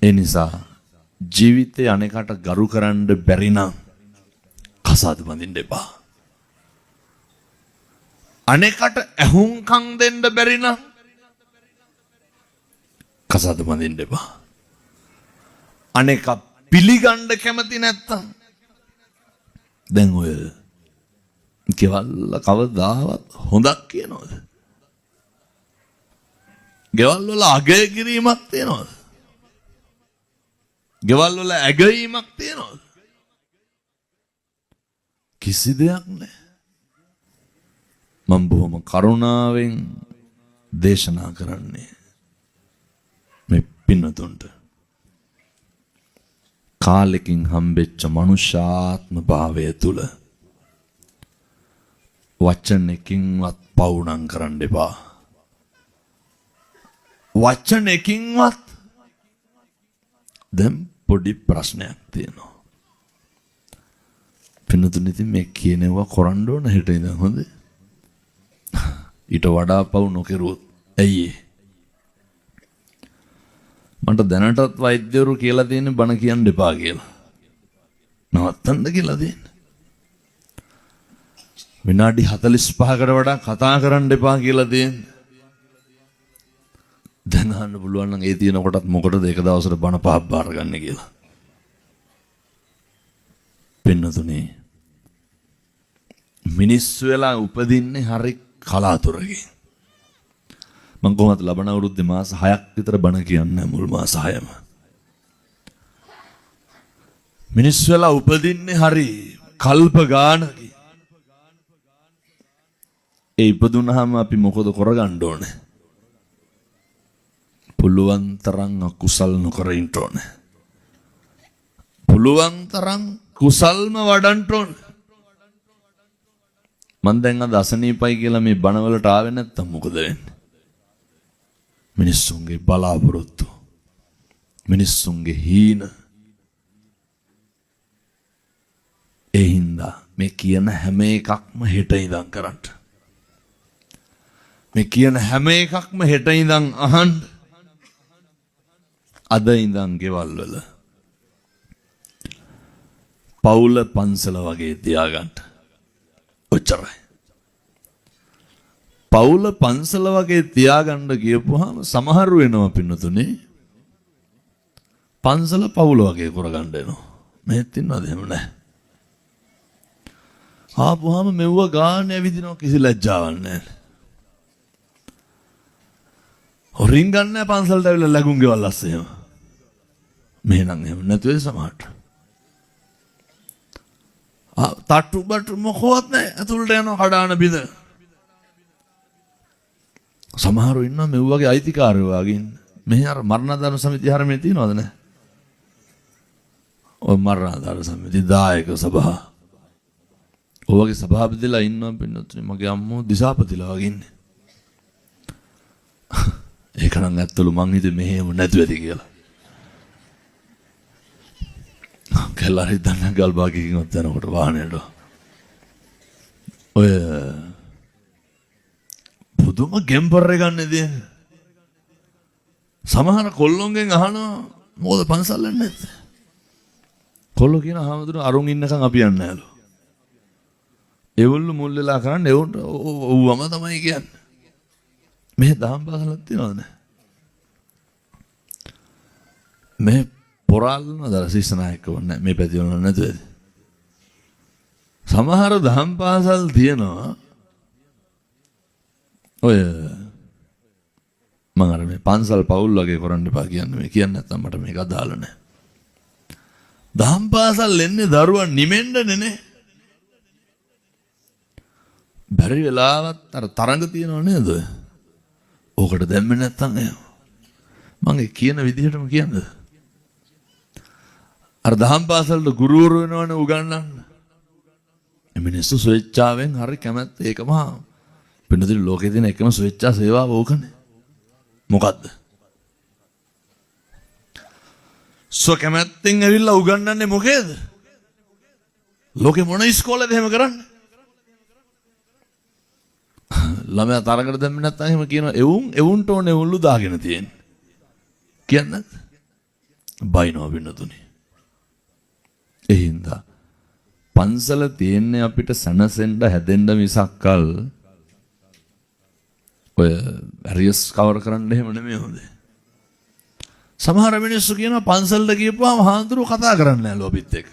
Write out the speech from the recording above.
ඒ නිසා ජීවිතේ අනේකට ගරු කරන්න බැරි නම් කසාද බඳින්න එපා. අනේකට ඇහුම්කම් දෙන්න බැරි නම් කසාද බඳින්න එපා. අනේක පිළිගන්න කැමති නැත්තම් දැන් ඔය ගෙවල් කවදාවත් හොඳක් කියනවද? ගෙවල් වල අගය කිරීමක් තියනවද? ගෙවල් වල ඇගීමක් තියනවද? කිසි දෙයක් නැහැ. මම බොහොම කරුණාවෙන් දේශනා කරන්නේ මේ පින්නතුන්ට. කාලෙකින් හම්බෙච්ච මනුෂ්‍යාත්ම භාවය තුල වචනකින්වත් පවුණම් කරන්න එපා. වචනකින්වත් දැන් පොඩි ප්‍රශ්නයක් තියෙනවා. පින්නතුන් ඉතින් මේ කියනවා කරන්න ඕන හෙට ඉඳන් හොඳ. ඊට වඩා පවු නොකරුවොත් ඇයි ඒ? මට දැනටත් වෛද්‍යවරු කියලා තියෙන්නේ බණ කියන්න එපා කියලා. නවත්තන්න කියලා තියෙන්නේ. විනාඩි 45කට වඩා කතා කරන්න එපා කියලා තියෙන්නේ. දැන් අහන්න පුළුවන් නම් ඒ තියෙන කොටත් මොකටද එක දවසට බණ පහක් බාර ගන්න කියලා. පින්නතුනේ මිනිස්සු වෙලා උපදින්නේ හරි කලාතුරකින්. මම කොහොමද ලබන අවුරුද්දේ මාස 6ක් විතර බණ කියන්නේ මුල් මාස 6ම. මිනිස්සු වෙලා උපදින්නේ හරි කල්ප ගානකින්. ඒ ඉපදුනහම අපි මොකද කරගන්න ඕනේ? පුළුවන් තරම් අකුසල් නොකර ඉන්න ඕනේ. පුළුවන් තරම් කුසල්ම වඩන්න ඕනේ. මම දැන් අද අසනීපයි කියලා මේ බණවලට ආවේ නැත්තම් මොකද වෙන්නේ? මිනිස්සුන්ගේ බලාපොරොත්තු, මිනිස්සුන්ගේ හීන. ඒ හින්දා මේ කියන හැම එකක්ම හෙට ඉඳන් කරන්න. මේ කියන හැම එකක්ම හෙට ඉඳන් අහන්න. අද ඉඳන් ගෙවල් වල පවුල පන්සල වගේ තියාගන්න. ඔච්චරයි. පවුල පන්සල වගේ තියාගන්න කියපුවාම සමහරු වෙනවා පින්නතුනේ. පන්සල පවුල වගේ කරගන්න එනවා. මෙහෙත් ඉන්නවද එහෙම නැහැ. ආපුවාම මෙව්ව ගානේ ඇවිදිනවා කිසි ලැජ්ජාවක් නැහැ. හොරින් ගන්න පන්සලට ඇවිල්ලා ලැබුම් ගෙවල් අස්සේම. මෙහෙනම් එහෙම නැතුවේ සමහරට. තට්ටු බට්ටු මොකවත් නැහැ. ඇතුළට යනවා කඩාන බිඳ. සමහරව ඉන්නවා මේ වගේ අයිතිකාරයෝ වගේ ඉන්න. මෙහි අර මරණාධාර සමිතිය හරමේ තියනවද නැහැ? ඔය මරණාධාර සමිතිය දායක සභාව. ඔය වගේ සභාපතිලා ඉන්නවා පින්නතුනේ මගේ අම්මෝ දිසාපතිලා වගේ ඉන්නේ. ඒක නම් ඇත්තලු මං හිතුවේ මෙහෙම නැතුව ඇති කියලා. කල්ලාරි දන්න ගල් භාගයකින්වත් යනකොට වාහනේට ඔය පුදුම ගෙම්පර් එකක් නේද? සමහර කොල්ලොන්ගෙන් අහනවා මොකද පන්සල් යන්නේ නැත්තේ? කොල්ලෝ කියන ආමතුරු අරුන් ඉන්නකම් අපි යන්නේ නැලු. ඒවලු මුල් වෙලා කරන්නේ ඒවුන්ට ඔව්වම තමයි කියන්නේ. මේ දහම් පාසලක් තියනවද? මේ පොරාල්නවද ශිෂ්‍යනායක වුණා මේ පැති වල නැතුවද? සමහර දහම් පාසල් තියෙනවා. ඔය මම අර මේ පන්සල් පවුල් වගේ කරන්න එපා කියන්නේ මේ කියන්නේ නැත්තම් මට මේක අදාළ නැහැ. දහම් පාසල් එන්නේ දරුවන් නිමෙන්නනේ නේ. බැරි වෙලාවත් අර තරඟ තියනව නේද? ඕකට දැම්මේ නැත්තම් එහෙම. මම කියන විදිහටම කියන්නේ. අර දහම් පාසලට ගුරුවරු වෙනවනේ උගන්වන්න. මිනිස්සු ස්වේච්ඡාවෙන් හරි කැමැත්ත ඒකම පින්නදින ලෝකේ තියෙන එකම ස්වේච්ඡා සේවාව ඕකනේ. මොකද්ද? කැමැත්තෙන් ඇවිල්ලා උගන්වන්නේ මොකේද? ලෝකේ මොන ඉස්කෝලේද එහෙම කරන්නේ? ළමයා තරඟට දැම්මේ නැත්නම් එහෙම කියනවා එවුන්ට ඕනේ එවුන්ලු දාගෙන තියෙන්නේ. කියන්නේ බයිනවා වෙනතුනේ. ඒ හින්දා පන්සල තියෙන්නේ අපිට සනසෙන්න හැදෙන්න මිසක්කල් ඔය ඇරියස් කවර් කරන්න එහෙම නෙමෙයි හොඳේ. සමහර මිනිස්සු කියනවා පන්සලට ගියපුවාම හාමුදුරුවෝ කතා කරන්නේ නැලු අපිත් එක්ක.